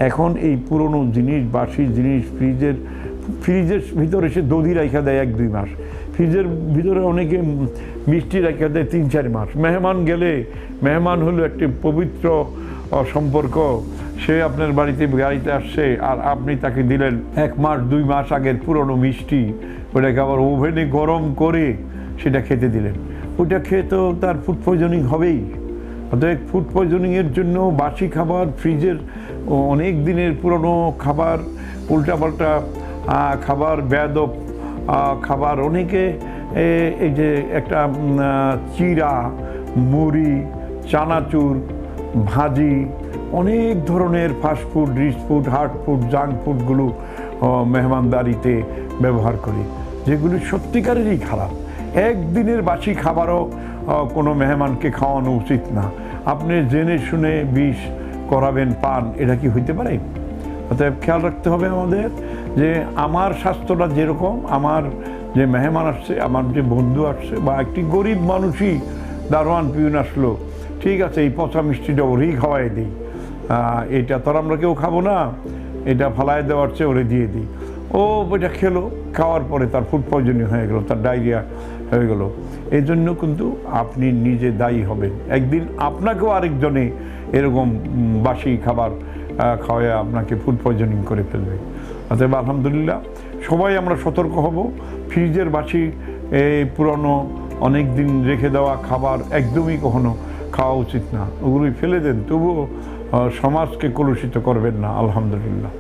এখন এই পুরনো জিনিস, বাসি জিনিস ফ্রিজের ভিতরে সে দধি রাখা দেয় 1-2 মাস, ফ্রিজের ভিতরে অনেকে মিষ্টি রাখা দেয় 3-4 মাস। মেহমান গেলে, মেহমান হলো একটি পবিত্র সম্পর্ক, সে আপনার গাড়িতে আসছে আর আপনি তাকে দিলেন 1 মাস 2 মাস আগের পুরনো মিষ্টি, ওটাকে আবার ওভেনে গরম করে সেটা খেতে দিলেন। ওটা খেয়ে তো তার ফুড পয়জনিং হবেই। অতএব ফুড পয়জনিংয়ের জন্য বাসি খাবার, ফ্রিজের অনেক দিনের পুরনো খাবার, উল্টাপাল্টা খাবার, বেয়াদব খাবার, অনেকে এই যে একটা চিড়া, মুড়ি, চানাচুর, ভাজি, অনেক ধরনের fast food, rich food, hard food, junk ফুডগুলো মেহমানদারিতে ব্যবহার করি, যেগুলি সত্যিকারেরই খারাপ। একদিনের বাসি খাবারও কোনো মেহমানকে খাওয়ানো উচিত না। আপনি জেনে শুনে বিষ করাবেন পান, এটা কি হইতে পারে? অতএব খেয়াল রাখতে হবে আমাদের যে আমার স্বাস্থ্যটা যেরকম, আমার যে মেহমান আসছে, আমার যে বন্ধু আসছে, বা একটি গরিব মানুষই দারোয়ান পিউন আসলো, ঠিক আছে এই পচা মিষ্টিটা ওরেই খাওয়াই দিই, এটা তো আমরা কেউ খাবো না, এটা ফালায় দেওয়ার চেয়ে ওরে দিয়ে দিই। ও এটা খেলো, খাওয়ার পরে তার ফুড পয়জনিং হয়ে গেল, তার ডায়রিয়া হয়ে গেল। এই জন্য কিন্তু আপনি নিজে দায়ী হবেন। একদিন আপনাকেও আরেকজনে এরকম বাসি খাবার খাওয়ায় আপনাকে ফুড পয়জনিং করে ফেলবে। অতএব আলহামদুলিল্লাহ সবাই আমরা সতর্ক হব। ফ্রিজের বাসি পুরনো অনেক দিন রেখে দেওয়া খাবার একদমই কখনো খাওয়া উচিত না, ওগুলোই ফেলে দেন, তবুও সমাজকে কলুষিত করবেন না। আলহামদুলিল্লাহ।